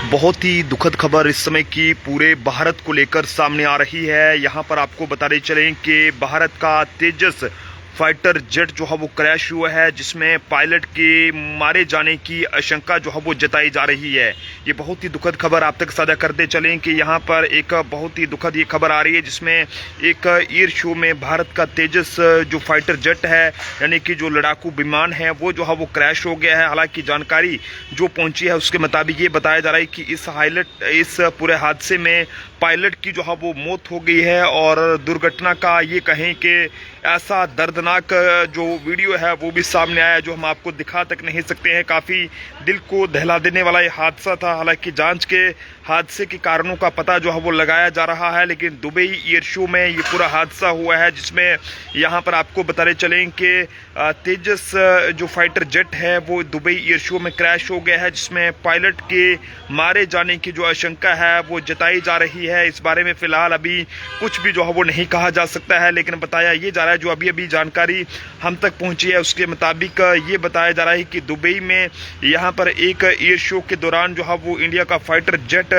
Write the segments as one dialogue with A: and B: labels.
A: बहुत ही दुखद खबर इस समय की पूरे भारत को लेकर सामने आ रही है। यहां पर आपको बताते चलें कि भारत का तेजस फाइटर जेट जो है वो क्रैश हुआ है, जिसमें पायलट के मारे जाने की आशंका जो है वो जताई जा रही है। ये बहुत ही दुखद खबर आप तक साझा करते चलें कि यहाँ पर एक बहुत ही दुखद ये खबर आ रही है, जिसमें एक एयर शो में भारत का तेजस जो फाइटर जेट है, यानी कि जो लड़ाकू विमान है, वो जो है वो क्रैश हो गया है। हालांकि जानकारी जो पहुंची है उसके मुताबिक ये बताया जा रहा है कि इस पूरे हादसे में पायलट की जो है वो मौत हो गई है। और दुर्घटना का ये कहें कि ऐसा दर्दनाक जो वीडियो है वो भी सामने आया, जो हम आपको दिखा तक नहीं सकते हैं। काफ़ी दिल को दहला देने वाला ये हादसा था। हालांकि जांच के हादसे के कारणों का पता जो है वो लगाया जा रहा है, लेकिन दुबई एयर शो में ये पूरा हादसा हुआ है, जिसमें यहाँ पर आपको बताते चलें कि तेजस जो फाइटर जेट है वो दुबई एयर शो में क्रैश हो गया है, जिसमें पायलट के मारे जाने की जो आशंका है वो जताई जा रही है। इस बारे में फिलहाल अभी कुछ भी जो है वो नहीं कहा जा सकता है, लेकिन बताया ये जा रहा है, जो अभी अभी जानकारी हम तक पहुंची है उसके मुताबिक ये बताया जा रहा है कि दुबई में यहाँ पर एक एयर शो के दौरान जो है वो इंडिया का फाइटर जेट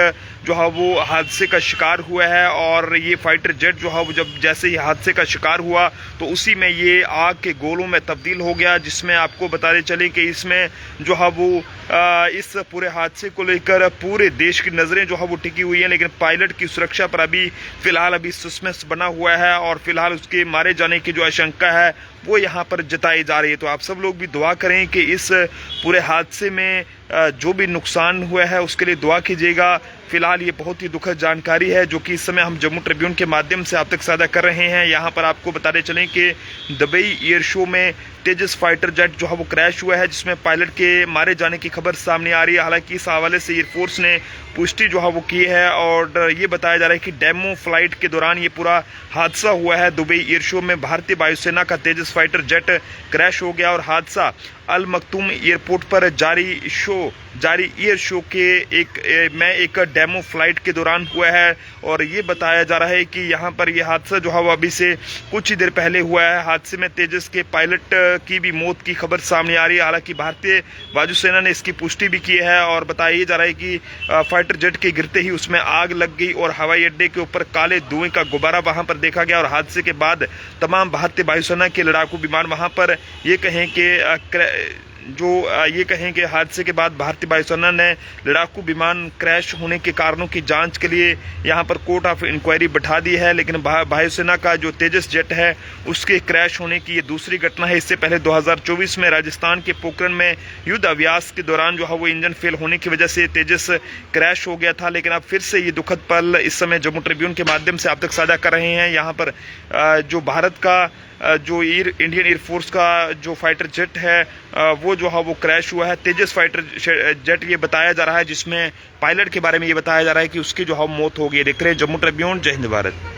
A: जो है वो हादसे का शिकार हुआ है। और ये फाइटर जेट जो है वो जब जैसे ही हादसे का शिकार हुआ तो उसी में ये आग के गोलों में तब्दील हो गया, जिसमें आपको बताते चले कि इसमें जो है वो इस पूरे हादसे को लेकर पूरे देश की नज़रें जो है वो टिकी हुई है। लेकिन पायलट की सुरक्षा पर फिलहाल अभी सस्पेंस बना हुआ है, और फिलहाल उसके मारे जाने की जो आशंका है वो यहाँ पर जताई जा रही है। तो आप सब लोग भी दुआ करें कि इस पूरे हादसे में जो भी नुकसान हुआ है उसके लिए दुआ कीजिएगा। फिलहाल ये बहुत ही दुखद जानकारी है जो कि इस समय हम जम्मू ट्रिब्यून के माध्यम से आप तक साझा कर रहे हैं। यहाँ पर आपको बताते चलें कि दुबई एयर शो में तेजस फाइटर जेट जो है वो क्रैश हुआ है, जिसमें पायलट के मारे जाने की खबर सामने आ रही है। हालांकि इस हवाले से एयरफोर्स ने पुष्टि जो है वो की है, और ये बताया जा रहा है कि डेमो फ्लाइट के दौरान ये पूरा हादसा हुआ है। दुबई एयर शो में भारतीय वायुसेना का तेजस फाइटर जेट क्रैश हो गया, और हादसा अल मखतूम एयरपोर्ट पर जारी एयर शो के एक डेमो फ्लाइट के दौरान हुआ है। और ये बताया जा रहा है कि यहाँ पर यह हादसा जो है वो अभी से कुछ ही देर पहले हुआ है। हादसे में तेजस के पायलट की भी मौत की खबर सामने आ रही है। हालांकि भारतीय वायुसेना ने इसकी पुष्टि भी की है, और बताया जा रहा है कि फाइटर जेट के गिरते ही उसमें आग लग गई और हवाई अड्डे के ऊपर काले धुएं का गुब्बारा वहां पर देखा गया। और हादसे के बाद तमाम भारतीय वायुसेना के लड़ाकू विमान वहां पर ये कहें कि हादसे के बाद भारतीय वायुसेना ने लड़ाकू विमान क्रैश होने के कारणों की जांच के लिए यहां पर कोर्ट ऑफ इंक्वायरी बैठा दी है। लेकिन वायुसेना का जो तेजस जेट है उसके क्रैश होने की ये दूसरी घटना है। इससे पहले 2024 में राजस्थान के पोखरण में युद्ध अभ्यास के दौरान जो है वो इंजन फेल होने की वजह से तेजस क्रैश हो गया था। लेकिन अब फिर से ये दुखद पल इस समय जम्मू ट्रिब्यून के माध्यम से आप तक साझा कर रहे हैं। यहाँ पर जो भारत का जो इंडियन एयरफोर्स का जो फाइटर जेट है वो जो है वो क्रैश हुआ है, तेजस फाइटर जेट ये बताया जा रहा है, जिसमें पायलट के बारे में ये बताया जा रहा है कि उसकी जो है मौत हो गई। देख रहे हैं जम्मू ट्रिब्यून। जय हिंद भारत।